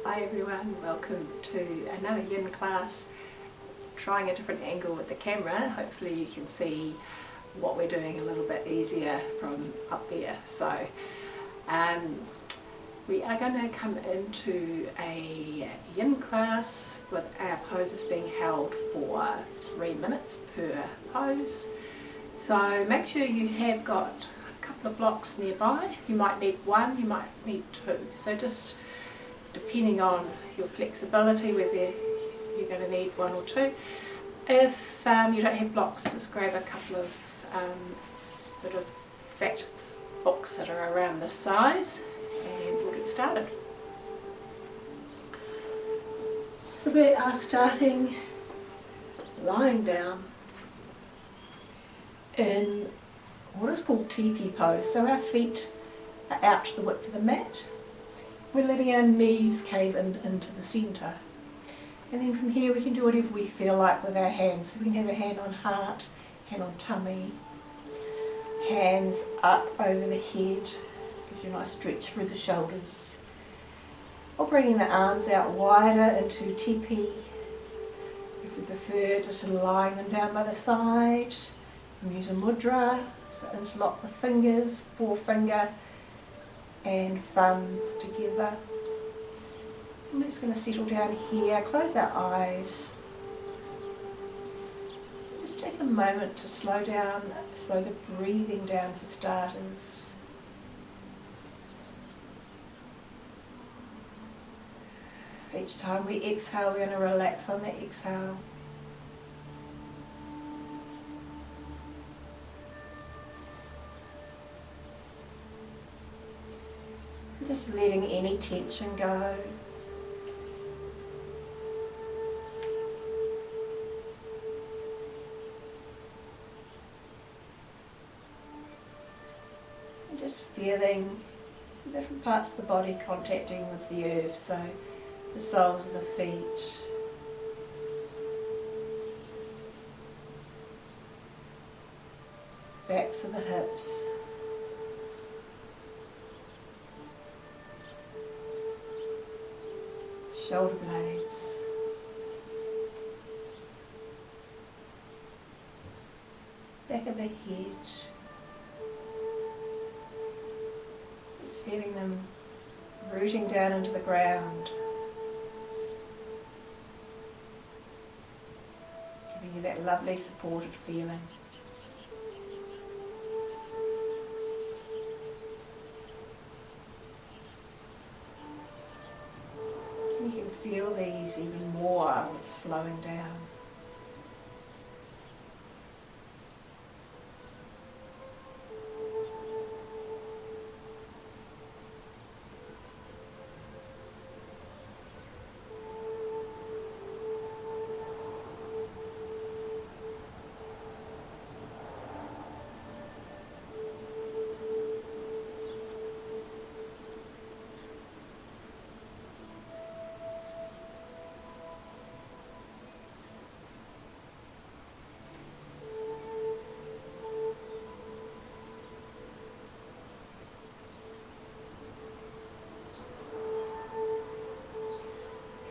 Hi everyone, welcome to another yin class. Trying a different angle with the camera. Hopefully you can see what we're doing a little bit easier from up there. So we are going to come into a yin class with our poses being held for 3 minutes per pose. So make sure you have got a couple of blocks nearby. You might need one, you might need two. So just depending on your flexibility, whether you're going to need one or two. If you don't have blocks, just grab a couple of sort of fat books that are around this size and we'll get started. So we are starting lying down in what is called teepee pose. So our feet are out to the width of the mat. We're letting our knees cave into the centre. And then from here we can do whatever we feel like with our hands. So we can have a hand on heart, hand on tummy, hands up over the head, gives you a nice stretch through the shoulders. Or bringing the arms out wider into teepee. If we prefer, just lying them down by the side. And use a mudra, so interlock the fingers, forefinger and thumb together. I'm just going to settle down here, close our eyes. Just take a moment to slow the breathing down for starters. Each time we exhale, we're going to relax on the exhale. Just letting any tension go. And just feeling different parts of the body contacting with the earth, so the soles of the feet, backs of the hips, shoulder blades, back of the head, just feeling them rooting down into the ground, giving you that lovely supported feeling. You can feel these even more with slowing down.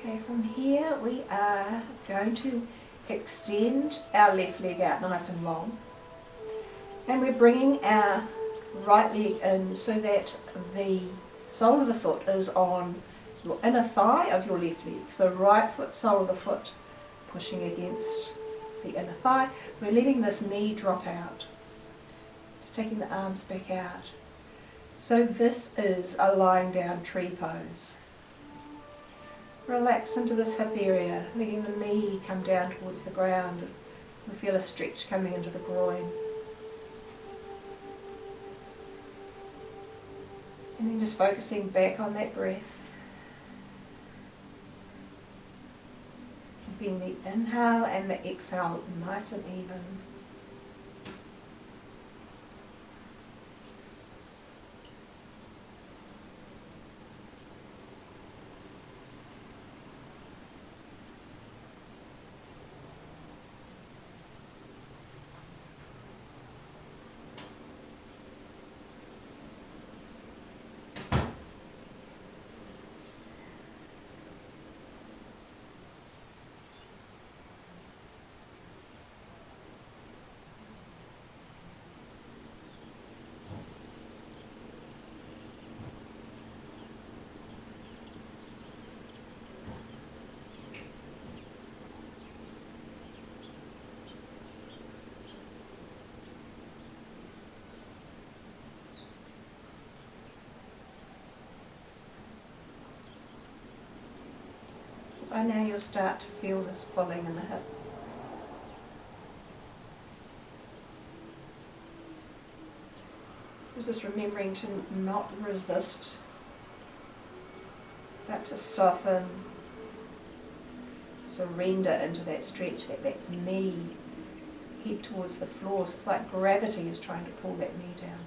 Okay, from here we are going to extend our left leg out nice and long, and we're bringing our right leg in so that the sole of the foot is on your inner thigh of your left leg. So right foot, sole of the foot pushing against the inner thigh. We're letting this knee drop out, just taking the arms back out. So this is a lying down tree pose. Relax into this hip area, letting the knee come down towards the ground. You'll feel a stretch coming into the groin. And then just focusing back on that breath. Keeping the inhale and the exhale nice and even. So by now you'll start to feel this pulling in the hip. So just remembering to not resist, but to soften, surrender into that stretch, that knee head towards the floor. So it's like gravity is trying to pull that knee down.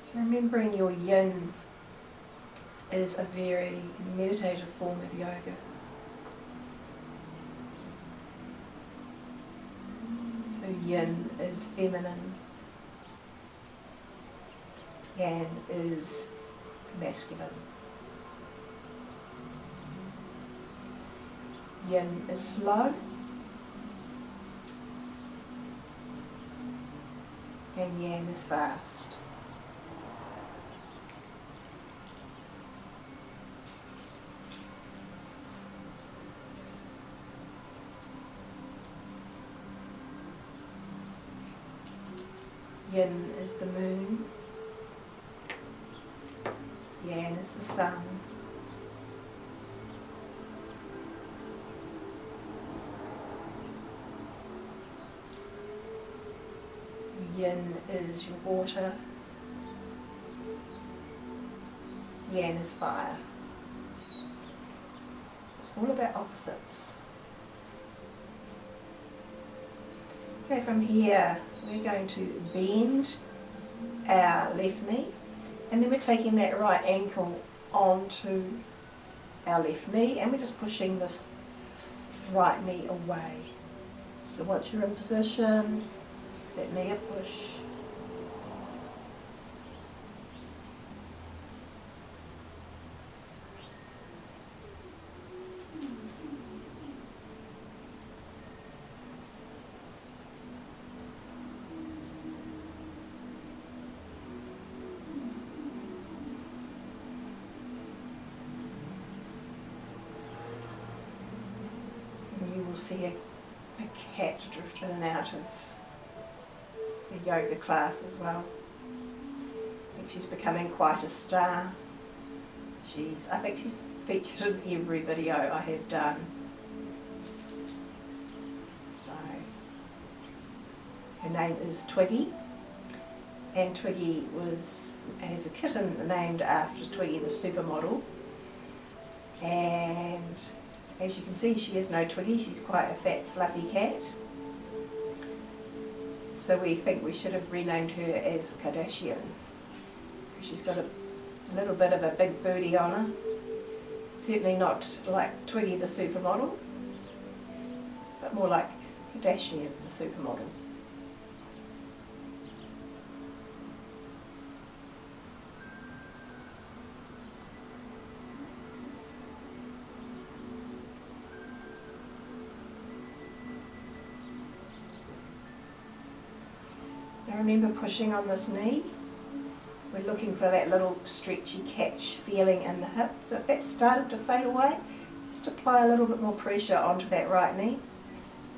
So remembering your yin is a very meditative form of yoga. So yin is feminine, yang is masculine. Yin is slow and yang is fast. Yin is the moon, yang is the sun. Yin is your water, yang is fire. So it's all about opposites. Okay, from here we're going to bend our left knee, and then we're taking that right ankle onto our left knee, and we're just pushing this right knee away. So once you're in position, that knee a push. You will see a cat drift in and out of the yoga class as well. I think she's becoming quite a star. I think she's featured in every video I have done. So, her name is Twiggy, and Twiggy has a kitten named after Twiggy the supermodel. And as you can see, she is no Twiggy, she's quite a fat, fluffy cat. So we think we should have renamed her as Kardashian. She's got a little bit of a big booty on her. Certainly not like Twiggy the supermodel, but more like Kardashian the supermodel. Now remember pushing on this knee. We're looking for that little stretchy catch feeling in the hip. So if that started to fade away, just apply a little bit more pressure onto that right knee.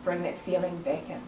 Bring that feeling back in.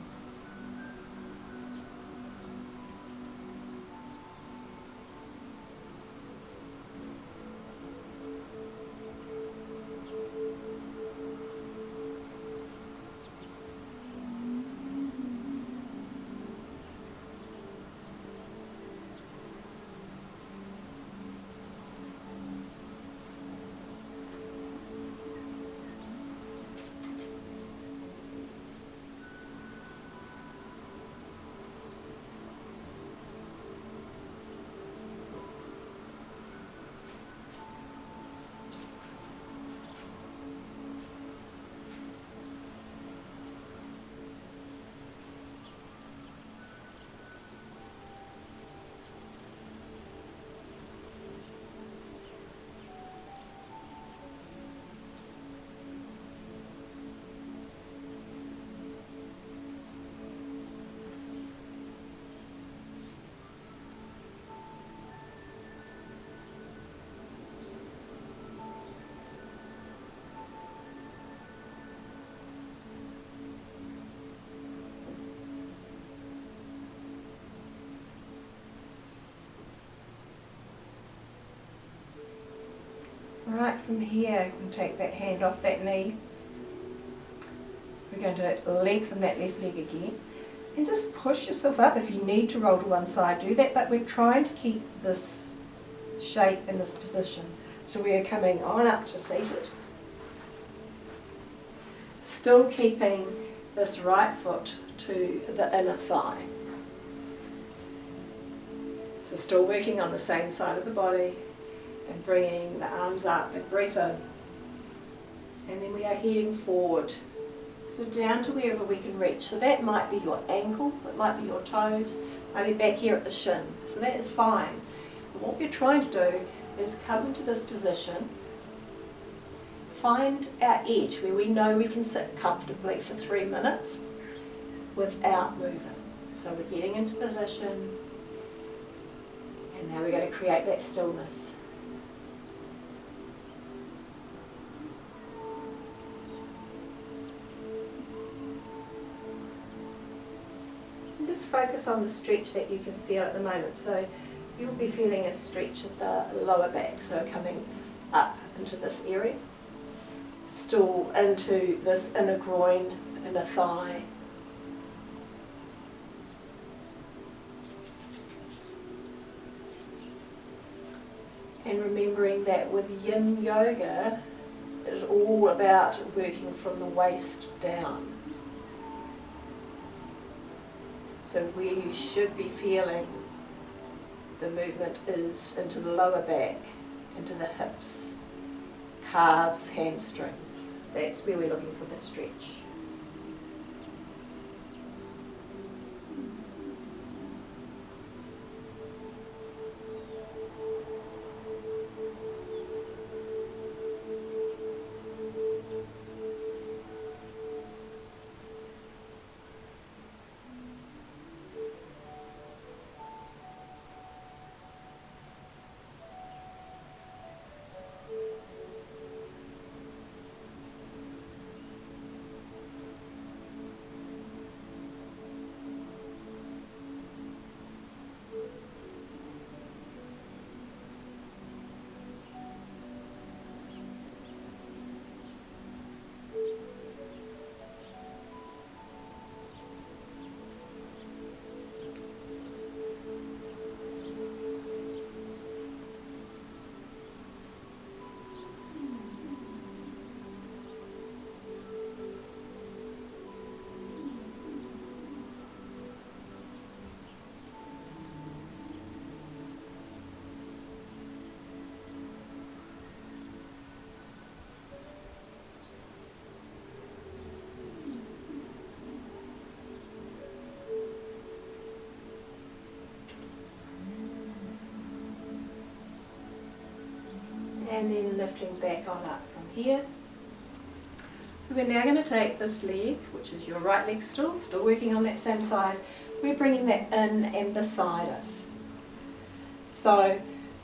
Right from here, you can take that hand off that knee. We're going to lengthen that left leg again. And just push yourself up. If you need to roll to one side, do that. But we're trying to keep this shape in this position. So we are coming on up to seated. Still keeping this right foot to the inner thigh. So still working on the same side of the body and bringing the arms up, big breath in. And then we are heading forward. So down to wherever we can reach. So that might be your ankle, it might be your toes, maybe back here at the shin. So that is fine. But what we're trying to do is come into this position, find our edge where we know we can sit comfortably for 3 minutes without moving. So we're getting into position, and now we're going to create that stillness. Just focus on the stretch that you can feel at the moment. So you'll be feeling a stretch at the lower back, so coming up into this area, still into this inner groin, inner thigh. And remembering that with Yin Yoga, it is all about working from the waist down. So where you should be feeling the movement is into the lower back, into the hips, calves, hamstrings. That's where we're looking for the stretch. And then lifting back on up from here. So we're now going to take this leg, which is your right leg still working on that same side. We're bringing that in and beside us. So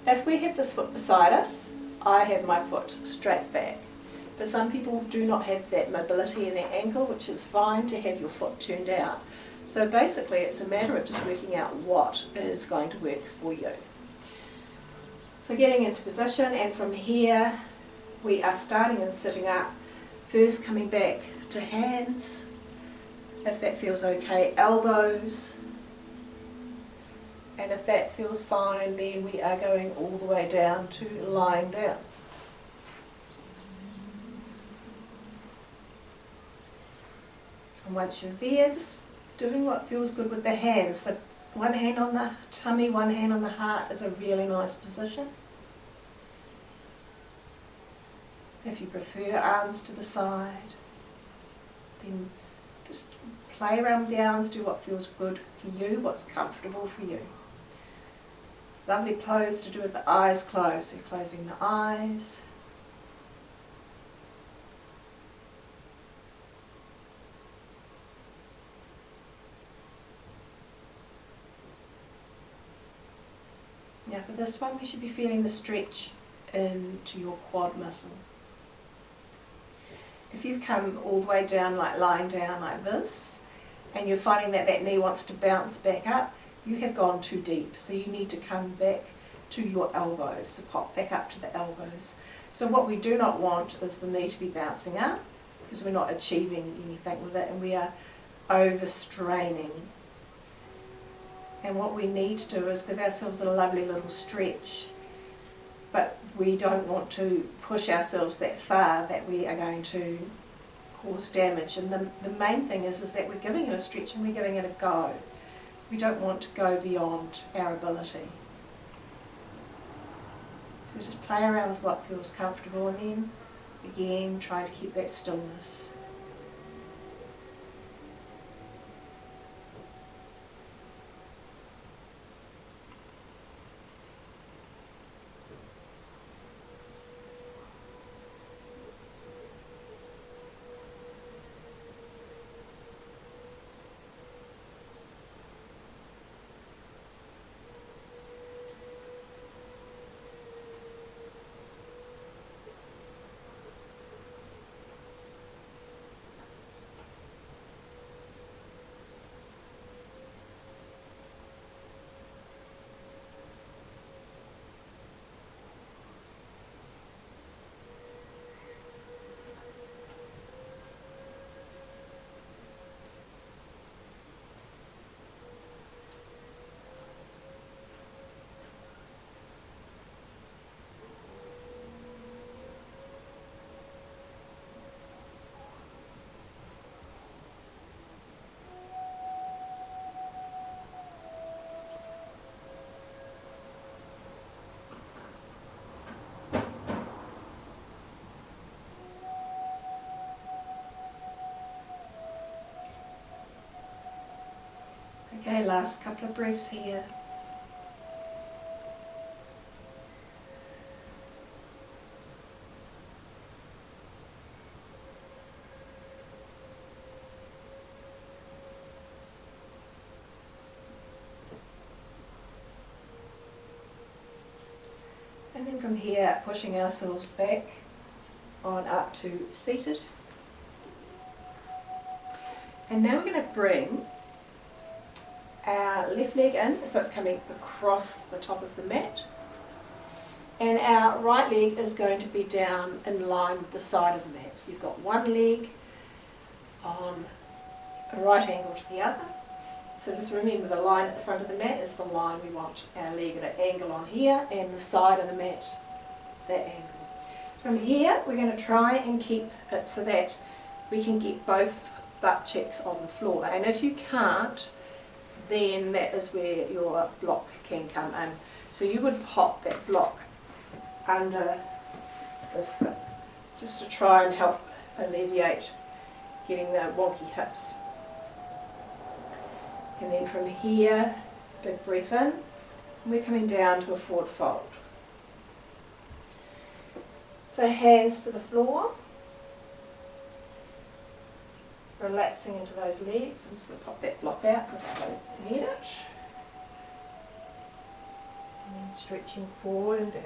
if we have this foot beside us, I have my foot straight back. But some people do not have that mobility in their ankle, which is fine to have your foot turned out. So basically it's a matter of just working out what is going to work for you. So getting into position, and from here we are starting and sitting up. First coming back to hands, if that feels okay, elbows, and if that feels fine, then we are going all the way down to lying down. And once you're there, just doing what feels good with the hands. So one hand on the tummy, one hand on the heart is a really nice position. If you prefer arms to the side, then just play around with the arms, do what feels good for you, what's comfortable for you. Lovely pose to do with the eyes closed, so closing the eyes. Now for this one, we should be feeling the stretch into your quad muscle. If you've come all the way down, like lying down like this, and you're finding that that knee wants to bounce back up, you have gone too deep. So you need to come back to your elbows, so pop back up to the elbows. So what we do not want is the knee to be bouncing up, because we're not achieving anything with it, and we are overstraining. And what we need to do is give ourselves a lovely little stretch, but we don't want to push ourselves that far that we are going to cause damage. And the main thing is that we're giving it a stretch and we're giving it a go. We don't want to go beyond our ability. So just play around with what feels comfortable, and then again try to keep that stillness. Okay, last couple of breaths here. And then from here, pushing ourselves back on up to seated. And now we're going to bring our left leg in, so it's coming across the top of the mat. And our right leg is going to be down in line with the side of the mat. So you've got one leg on a right angle to the other. So just remember, the line at the front of the mat is the line we want our leg at an angle on here, and the side of the mat, that angle. From here, we're going to try and keep it so that we can get both butt cheeks on the floor. And if you can't, then that is where your block can come in. So you would pop that block under this hip, just to try and help alleviate getting the wonky hips. And then from here, big breath in, and we're coming down to a forward fold. So hands to the floor, relaxing into those legs. I'm just going to pop that block out because I don't need it. And then stretching forward and down.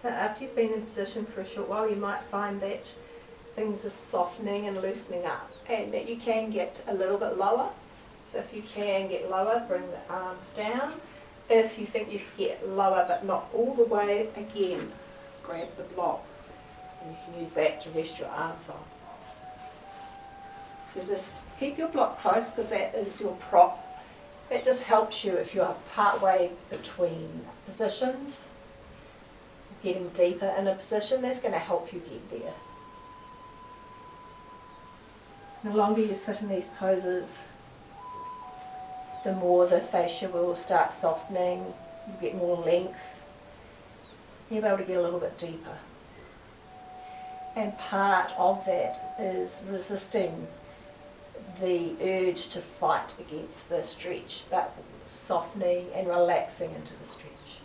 So after you've been in position for a short while, you might find that things are softening and loosening up, and that you can get a little bit lower. So if you can get lower, bring the arms down. If you think you can get lower but not all the way, again, grab the block, and you can use that to rest your arms on. So just keep your block close, because that is your prop. That just helps you if you're partway between positions. Getting deeper in a position, that's going to help you get there. The longer you sit in these poses, the more the fascia will start softening, you get more length, you'll be able to get a little bit deeper. And part of that is resisting the urge to fight against the stretch, but softening and relaxing into the stretch.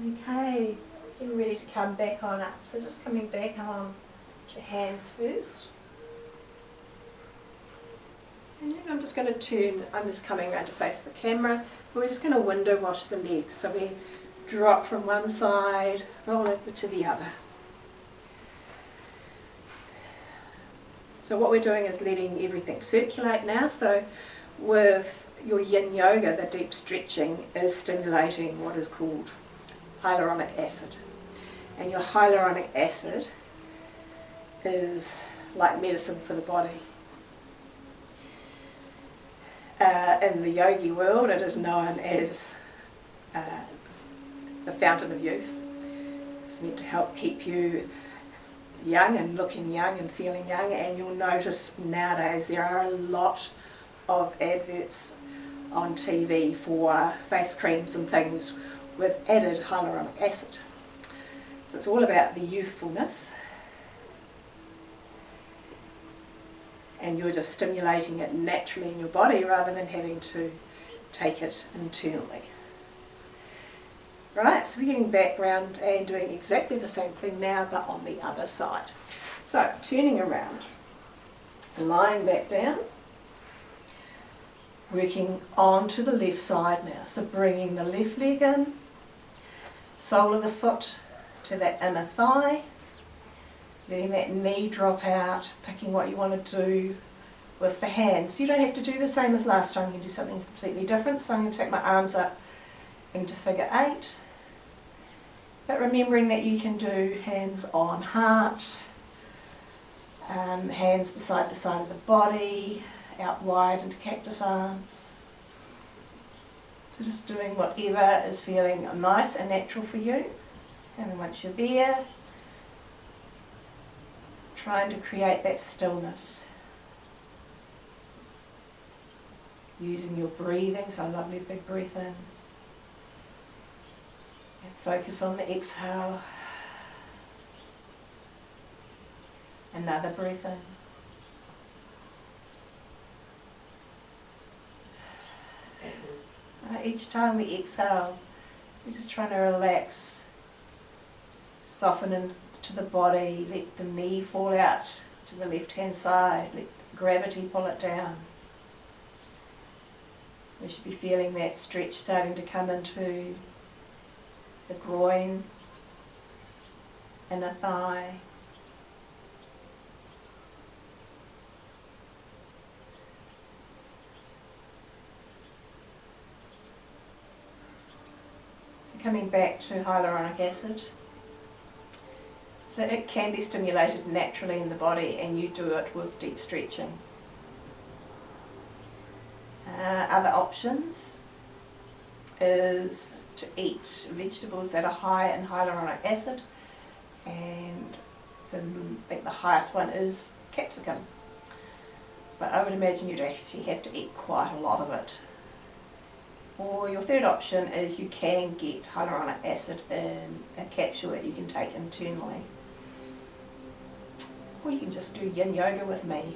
Okay, getting ready to come back on up. So just coming back on to your hands first. And then I'm just going to turn, I'm just coming around to face the camera, but we're just going to window wash the legs. So we drop from one side, roll over to the other. So what we're doing is letting everything circulate now. So with your Yin Yoga, the deep stretching is stimulating what is called hyaluronic acid. And your hyaluronic acid is like medicine for the body. In the yogi world, it is known as the fountain of youth. It's meant to help keep you young and looking young and feeling young, and you'll notice nowadays there are a lot of adverts on TV for face creams and things with added hyaluronic acid. So it's all about the youthfulness, and you're just stimulating it naturally in your body rather than having to take it internally. Right, so we're getting back round and doing exactly the same thing now, but on the other side. So turning around, lying back down, working onto the left side now. So bringing the left leg in, sole of the foot to that inner thigh, letting that knee drop out, picking what you want to do with the hands. You don't have to do the same as last time, you can do something completely different. So I'm going to take my arms up into figure 8, but remembering that you can do hands on heart, hands beside the side of the body, out wide into cactus arms. So just doing whatever is feeling nice and natural for you. And then once you're there, trying to create that stillness. Using your breathing, so a lovely big breath in. And focus on the exhale. Another breath in. Each time we exhale, we're just trying to relax, soften into the body, let the knee fall out to the left hand side, let gravity pull it down. We should be feeling that stretch starting to come into the groin, inner thigh. So coming back to hyaluronic acid. So it can be stimulated naturally in the body, and you do it with deep stretching. Other options is to eat vegetables that are high in hyaluronic acid, and I think the highest one is capsicum. But I would imagine you'd actually have to eat quite a lot of it. Or your third option is you can get hyaluronic acid in a capsule that you can take internally. Or you can just do Yin Yoga with me.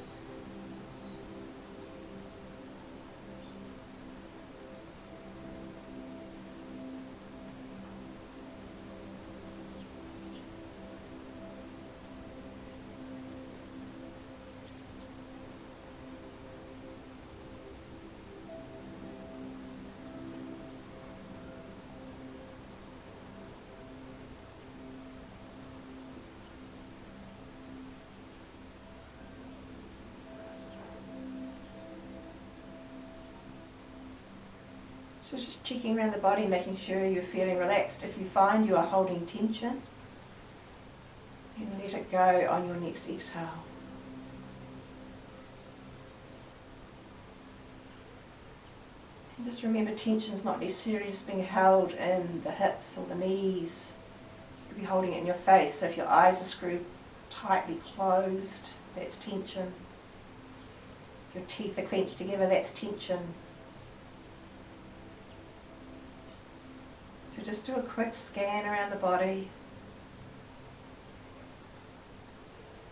So just checking around the body, making sure you're feeling relaxed. If you find you are holding tension, you can let it go on your next exhale. And just remember, tension is not necessarily just being held in the hips or the knees. You could be holding it in your face. So if your eyes are screwed tightly closed, that's tension. If your teeth are clenched together, that's tension. So just do a quick scan around the body.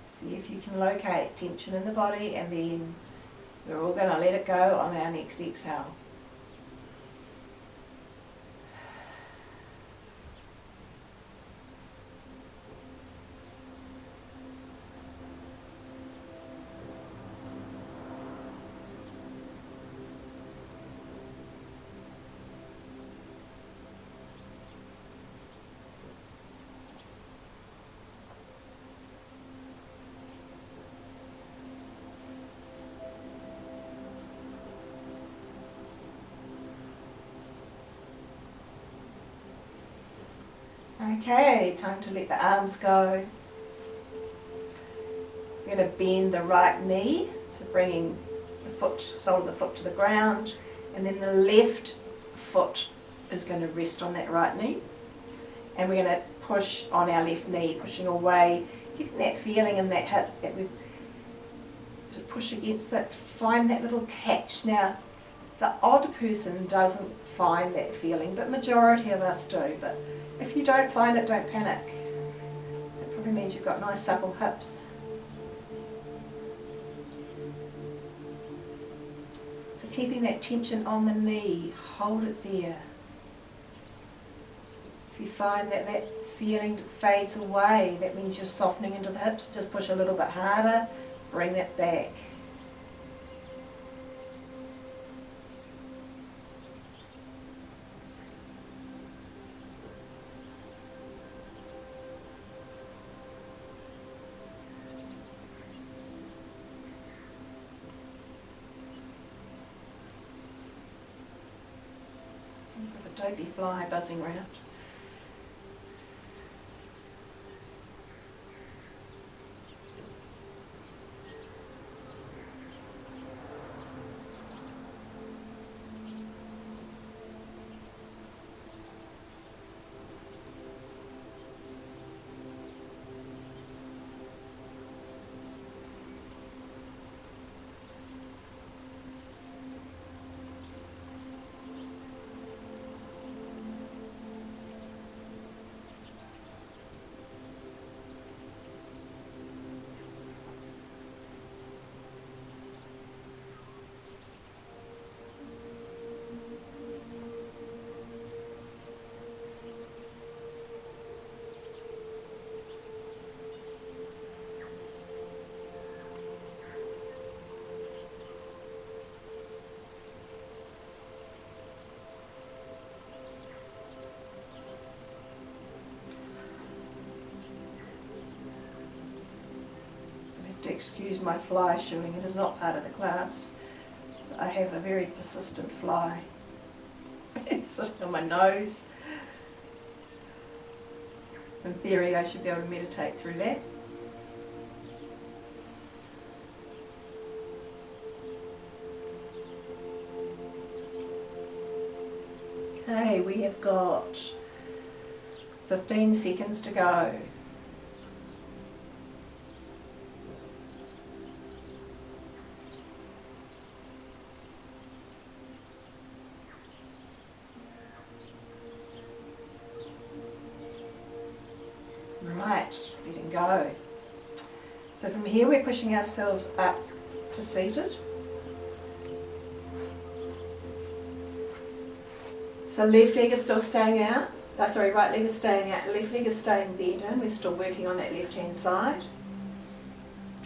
See if you can locate tension in the body, and then we're all going to let it go on our next exhale. Okay, time to let the arms go. We're going to bend the right knee, so bringing the sole of the foot to the ground, and then the left foot is going to rest on that right knee. And we're going to push on our left knee, pushing away, getting that feeling in that hip that we push against that, find that little catch. Now, the odd person doesn't find that feeling, but majority of us do. But if you don't find it, don't panic. It probably means you've got nice supple hips. So keeping that tension on the knee, hold it there. If you find that that feeling fades away, that means you're softening into the hips. Just push a little bit harder, bring that back. But don't be fly buzzing around. To excuse my fly shooing, it is not part of the class. I have a very persistent fly sitting on my nose. In theory, I should be able to meditate through that. Okay, we have got 15 seconds to go. Right, letting go. So from here we're pushing ourselves up to seated. So left leg is still staying out. Right leg is staying out, left leg is staying bent in. We're still working on that left hand side.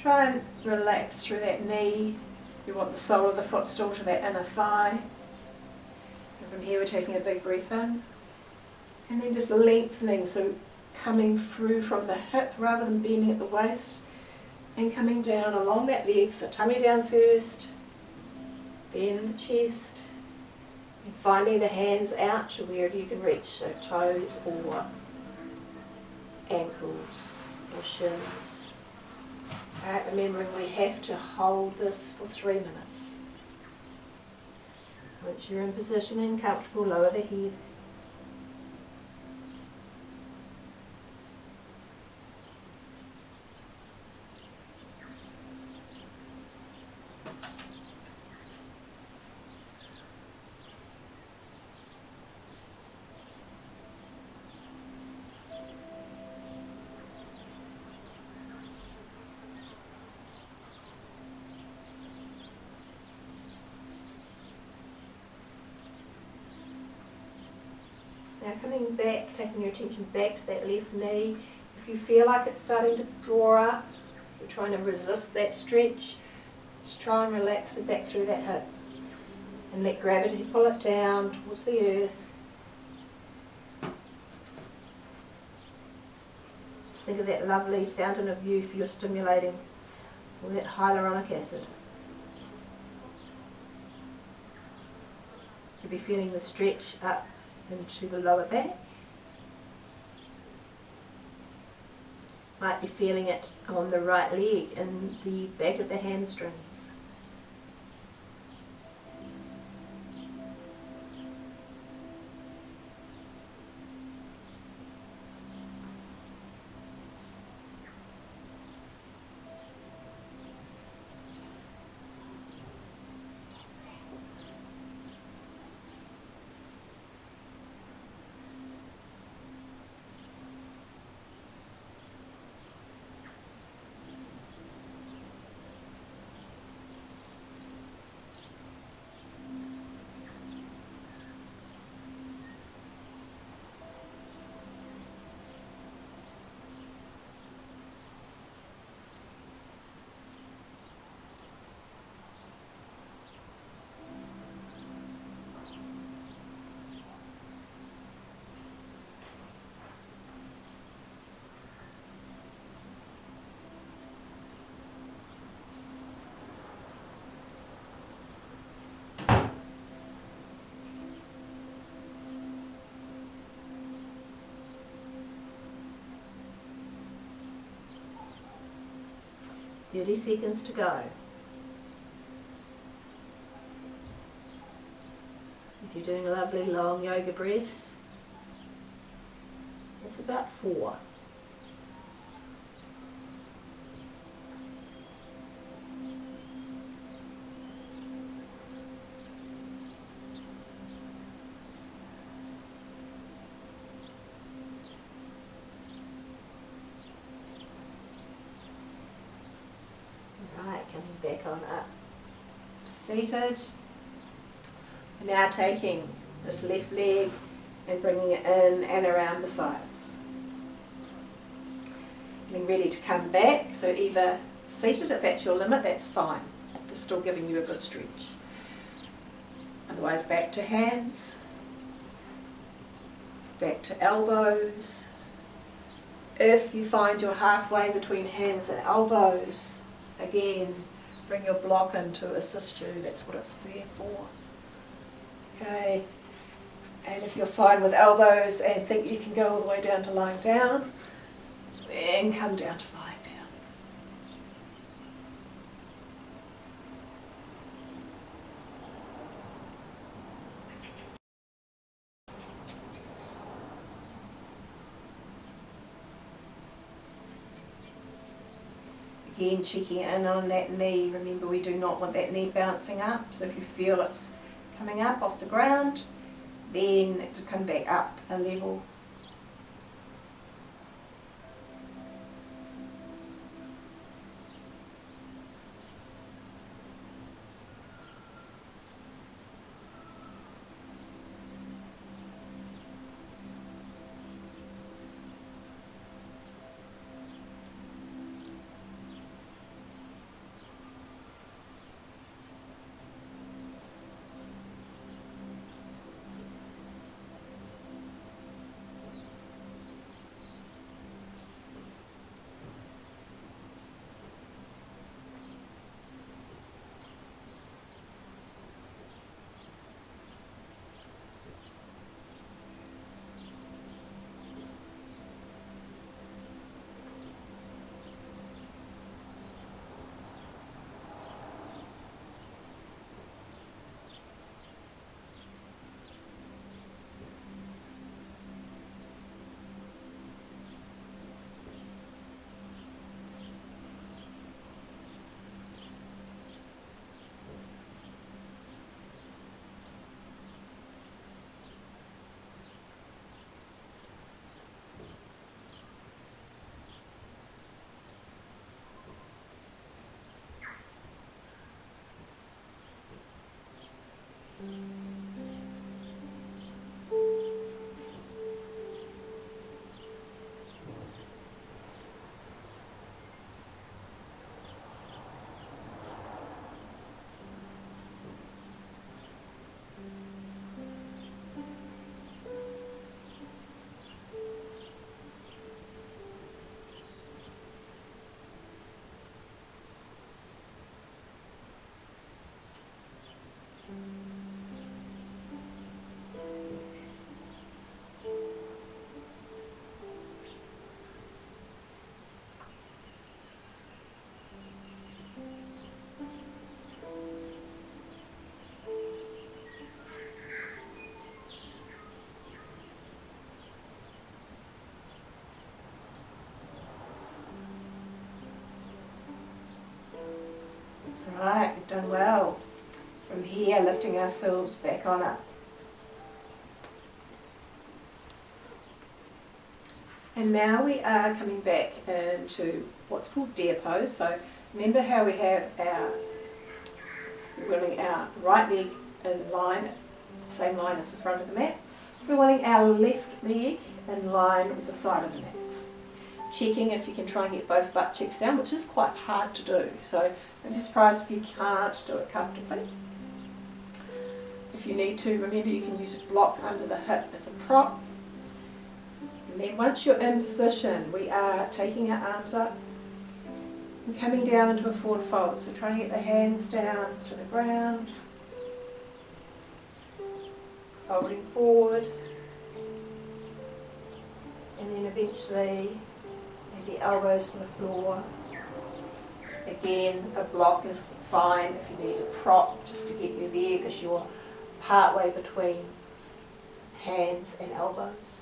Try and relax through that knee. We want the sole of the foot still to that inner thigh. And from here we're taking a big breath in. And then just lengthening, so coming through from the hip rather than bending at the waist, and coming down along that leg, so tummy down first, bend the chest, and finding the hands out to wherever you can reach, so toes or ankles or shins. Alright, remembering we have to hold this for 3 minutes. Once you're in position and comfortable, lower the head. Now coming back, taking your attention back to that left knee. If you feel like it's starting to draw up, you're trying to resist that stretch, just try and relax it back through that hip. And let gravity pull it down towards the earth. Just think of that lovely fountain of youth you're stimulating, all that hyaluronic acid. You'll be feeling the stretch up into the lower back. Might be feeling it on the right leg in the back of the hamstrings. Thirty seconds to go. If you're doing lovely long yoga breaths, it's about 4. Right, coming back on up to seated. And now taking this left leg and bringing it in and around beside us. Getting ready to come back, so either seated if that's your limit, that's fine. Just still giving you a good stretch. Otherwise back to hands, back to elbows. If you find you're halfway between hands and elbows, again, bring your block in to assist you, that's what it's there for. Okay, and if you're fine with elbows and think you can go all the way down to lying down, then come down to lying down. Again, checking in on that knee. Remember, we do not want that knee bouncing up, so if you feel it's coming up off the ground, then to come back up a level. lifting ourselves back on up. And now we are coming back into what's called deer pose. So remember how we have we're wanting our right leg in line, same line as the front of the mat. We're wanting our left leg in line with the side of the mat. Checking if you can try and get both butt cheeks down, which is quite hard to do. So don't be surprised if you can't do it comfortably. If you need to, remember you can use a block under the hip as a prop. And then once you're in position, we are taking our arms up and coming down into a forward fold. So trying to get the hands down to the ground, folding forward, and then eventually maybe elbows to the floor. Again, a block is fine if you need a prop just to get you there because you're part way between hands and elbows.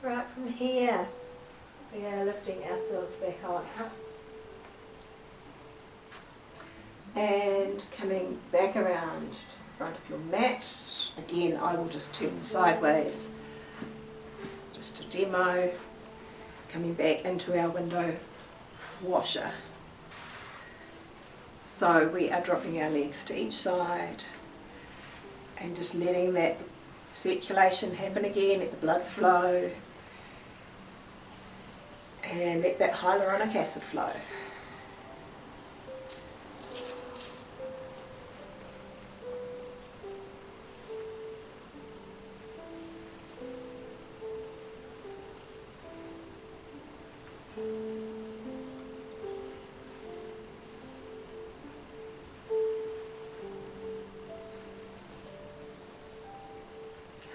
Right, from here we are lifting ourselves back on up and coming back around to the front of your mat. Again, I will just turn sideways just to demo. Coming back into our window washer. So we are dropping our legs to each side and just letting that circulation happen again, let the blood flow and let that hyaluronic acid flow.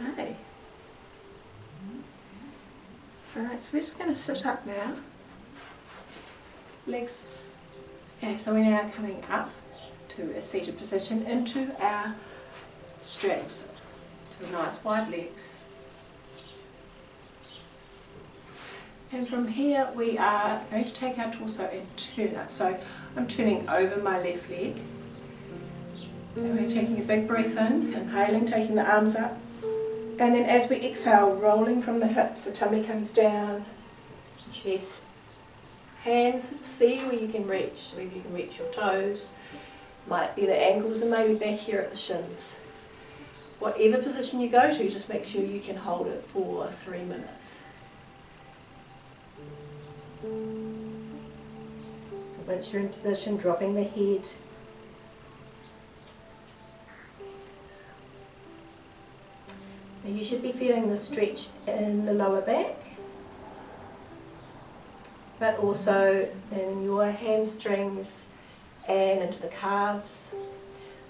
Okay. Alright, so we're just going to sit up now. Legs. Okay, so we're now coming up to a seated position into our straps, to nice wide legs. And from here we are going to take our torso and turn it. So I'm turning over my left leg. And we're taking a big breath in, inhaling, taking the arms up. And then as we exhale, rolling from the hips, the tummy comes down, chest, hands, to see where you can reach. Maybe you can reach your toes, might be the ankles, and maybe back here at the shins. Whatever position you go to, just make sure you can hold it for 3 minutes. So once you're in position, dropping the head. Now you should be feeling the stretch in the lower back, but also in your hamstrings and into the calves.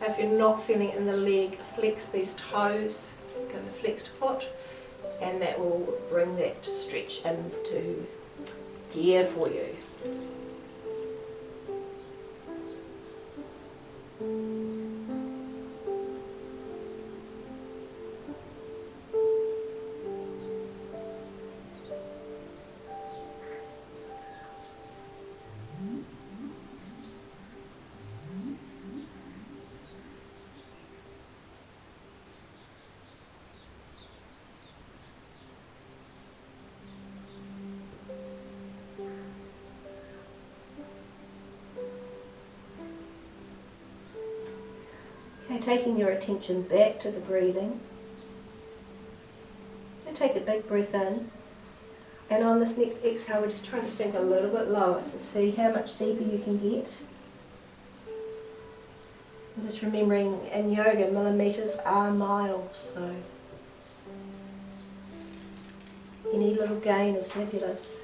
If you're not feeling it in the leg, flex these toes, go to flexed foot, and that will bring that stretch into gear for you. Okay, taking your attention back to the breathing. And take a big breath in. And on this next exhale, we're just trying to sink a little bit lower. So see how much deeper you can get. And just remembering in yoga, millimeters are miles. So any little gain is fabulous.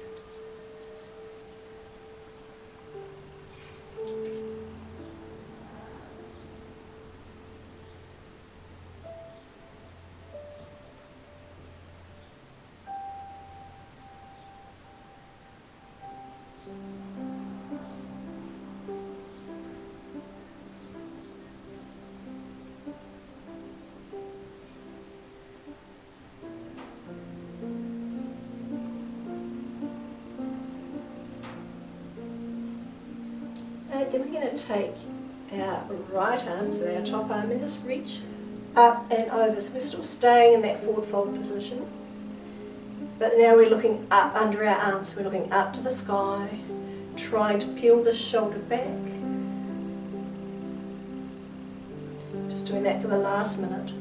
Then we're going to take our right arm, so our top arm, and just reach up and over. So we're still staying in that forward fold position. But now we're looking up under our arms. We're looking up to the sky, trying to peel the shoulder back. Just doing that for the last minute.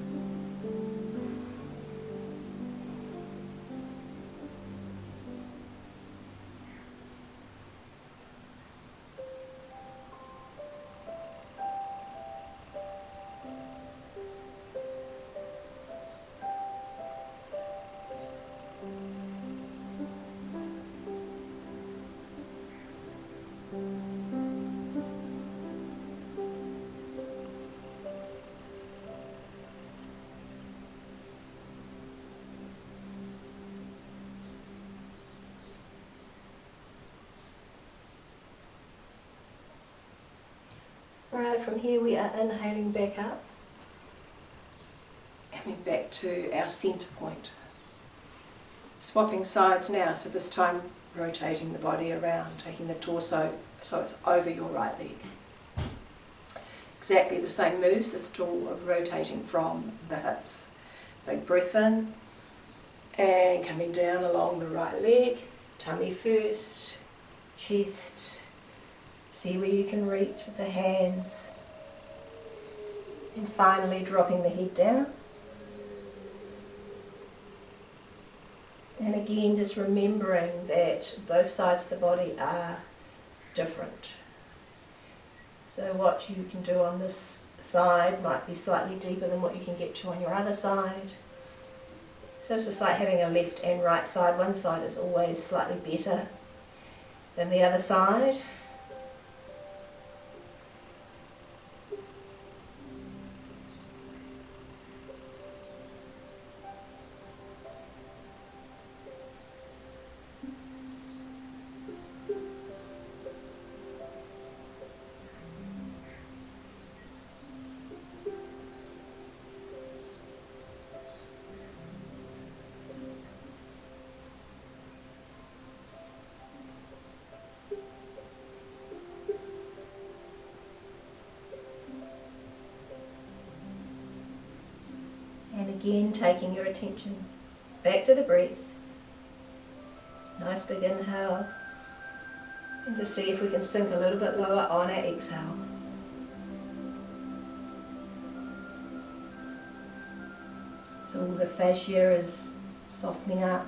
Alright, from here we are inhaling back up, coming back to our centre point. Swapping sides now, so this time rotating the body around, taking the torso so it's over your right leg. Exactly the same moves, this tool of rotating from the hips. Big breath in, and coming down along the right leg, tummy first, chest. See where you can reach with the hands. And finally dropping the head down. And again, just remembering that both sides of the body are different. So what you can do on this side might be slightly deeper than what you can get to on your other side. So it's just like having a left and right side. One side is always slightly better than the other side. again taking your attention back to the breath. Nice big inhale. And just see if we can sink a little bit lower on our exhale. So all the fascia is softening up.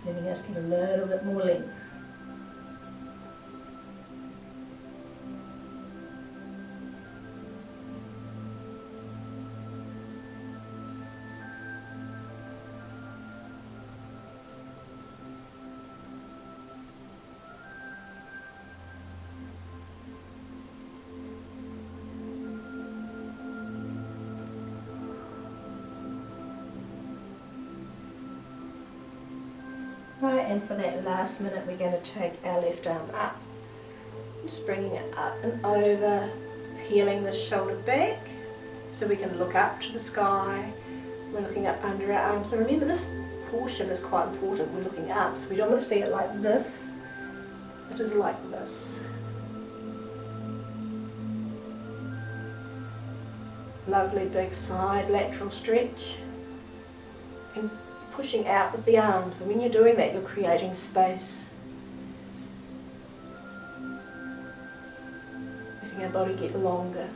Letting us get a little bit more length. Right, and for that last minute we're going to take our left arm up, just bringing it up and over, peeling the shoulder back so we can look up to the sky. We're looking up under our arm, so remember this portion is quite important. We're looking up, so we don't want to see it like this, it is like this. Lovely big side lateral stretch and pushing out with the arms, and when you're doing that you're creating space. Letting our body get longer.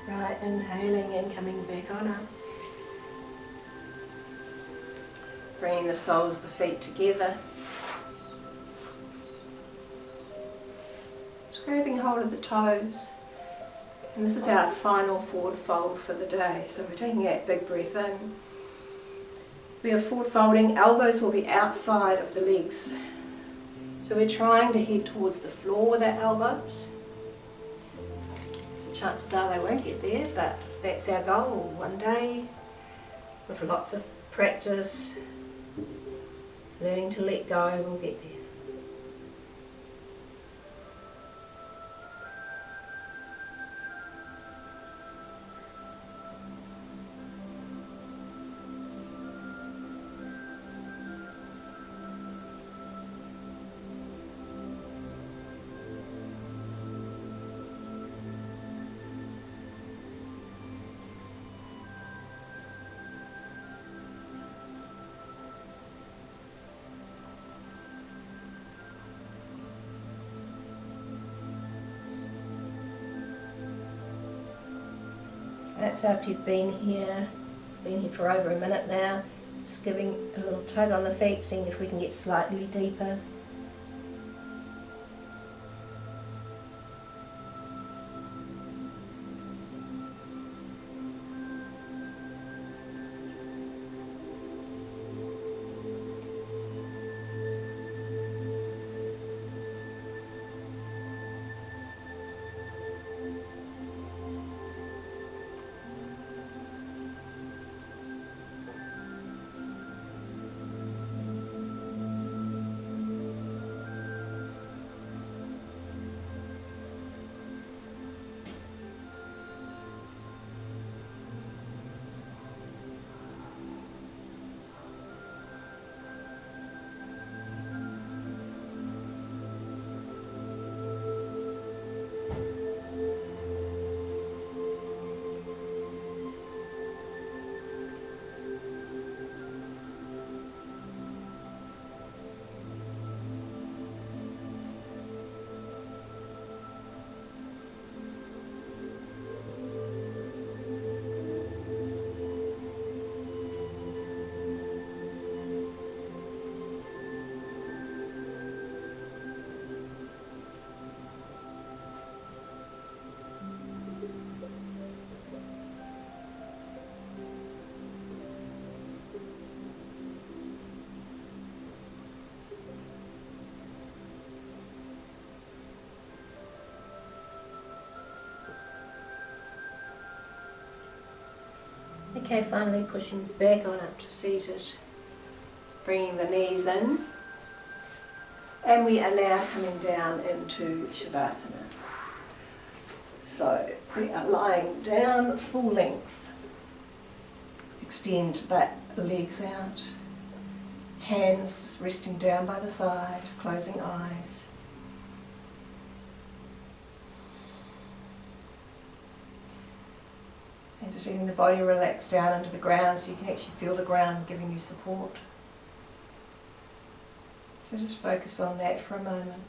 Right, inhaling and coming back on up. Bringing the soles of the feet together. Just grabbing hold of the toes. And this is our final forward fold for the day. So we're taking that big breath in. We are forward folding, elbows will be outside of the legs. So we're trying to head towards the floor with our elbows. Chances are they won't get there, but that's our goal. One day, with lots of practice, learning to let go, we'll get there. That's after you've been here for over a minute now. Just giving a little tug on the feet, seeing if we can get slightly deeper. Okay, finally pushing back on up to seated, bringing the knees in, and we are now coming down into Shavasana. So we are lying down full length, extend that legs out, hands resting down by the side, closing eyes. And just letting the body relax down into the ground so you can actually feel the ground giving you support. So just focus on that for a moment.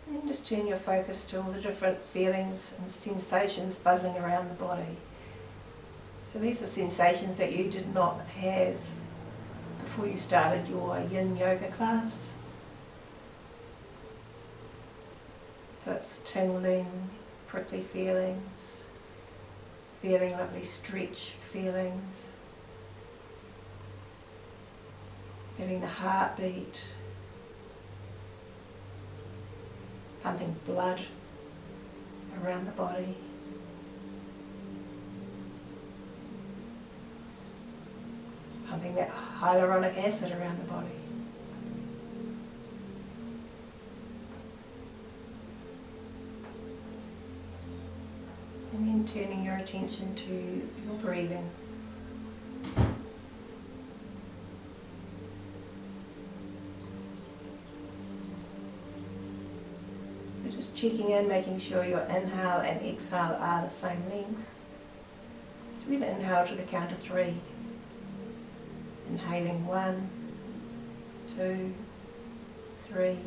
And just turn your focus to all the different feelings and sensations buzzing around the body. So these are sensations that you did not have before you started your Yin Yoga class. So it's tingling, prickly feelings, feeling lovely stretch feelings, feeling the heartbeat, pumping blood around the body. Pumping that hyaluronic acid around the body. And then turning your attention to your breathing. So just checking in, making sure your inhale and exhale are the same length. So we're going to inhale to the count of 3. Inhaling 1, 2, 3.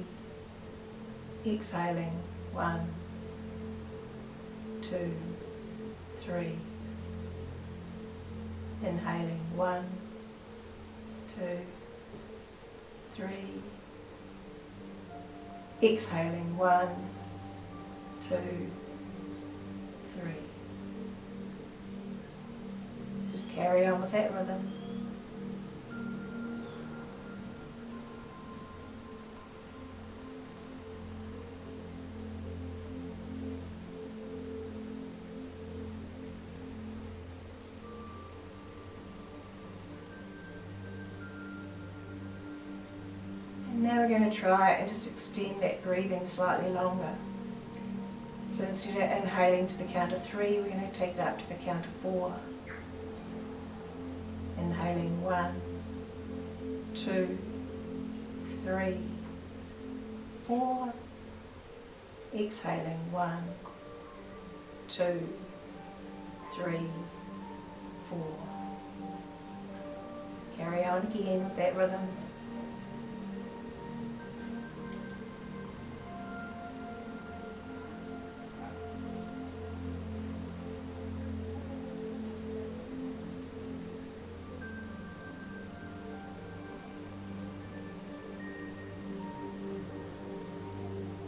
Exhaling 1, 2, 3. Inhaling 1, 2, 3. Exhaling 1, 2, 3. Just carry on with that rhythm. Now we're going to try and just extend that breathing slightly longer. So instead of inhaling to the count of 3, we're going to take it up to the count of 4. Inhaling 1, 2, 3, 4. Exhaling 1, 2, 3, 4. Carry on again with that rhythm.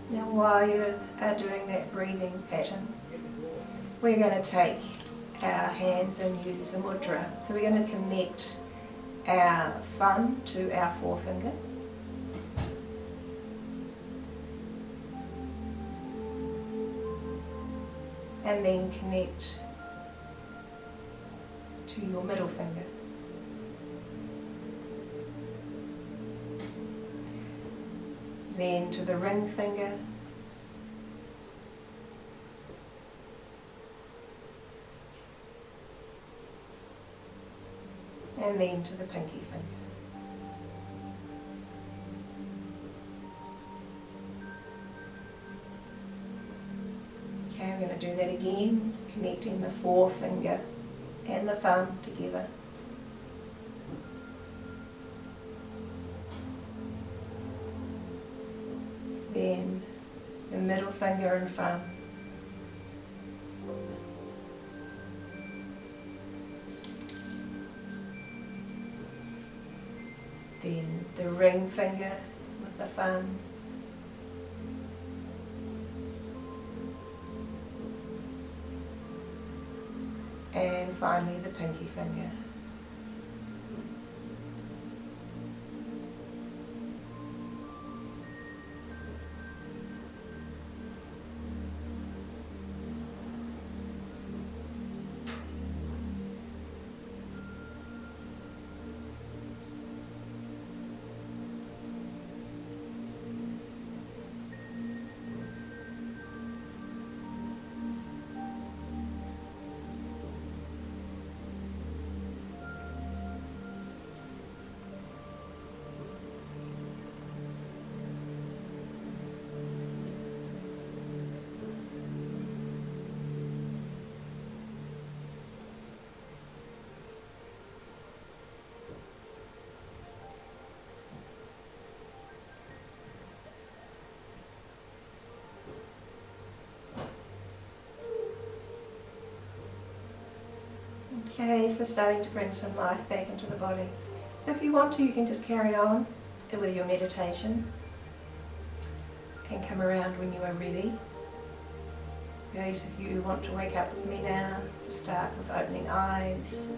Now while you are doing that breathing pattern, we're going to take our hands and use a mudra. So we're going to connect our thumb to our forefinger. And then connect to your middle finger. Then to the ring finger, and then to the pinky finger. Okay, I'm going to do that again, connecting the forefinger and the thumb together. Then the middle finger and thumb. Then the ring finger with the thumb. and finally the pinky finger. Okay, so starting to bring some life back into the body. So if you want to, you can just carry on with your meditation and come around when you are ready. Those of you who want to wake up with me now, to start with opening eyes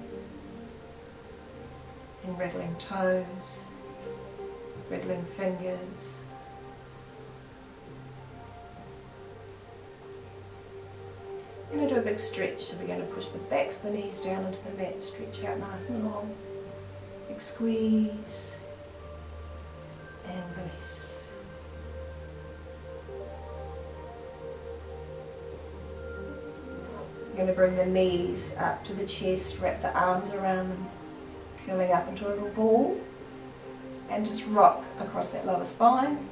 and wriggling toes, wriggling fingers. We're going to do a big stretch, so we're going to push the backs of the knees down into the mat, stretch out nice and long. Big squeeze and release. We're going to bring the knees up to the chest, wrap the arms around them, curling up into a little ball, and just rock across that lower spine.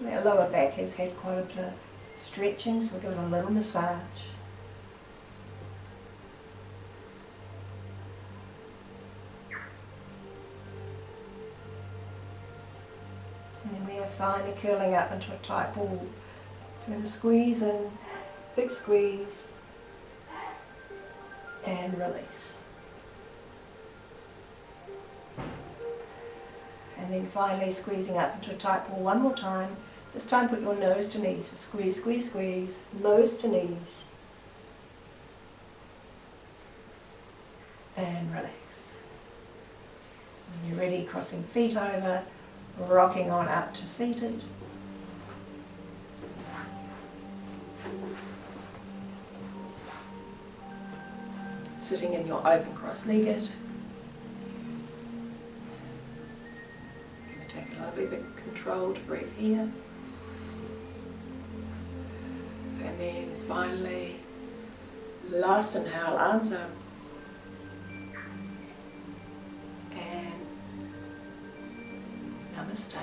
That lower back has had quite a bit of stretching, so we'll give it a little massage. And then we are finally curling up into a tight ball. So we're going to squeeze in, big squeeze, and release. And then finally squeezing up into a tight ball one more time. This time put your nose to knees, so squeeze, squeeze, squeeze, nose to knees. And relax. When you're ready, crossing feet over, rocking on up to seated. Sitting in your open cross-legged. Going to take a lovely big controlled breath here. And then finally, last inhale, arms up. And namaste.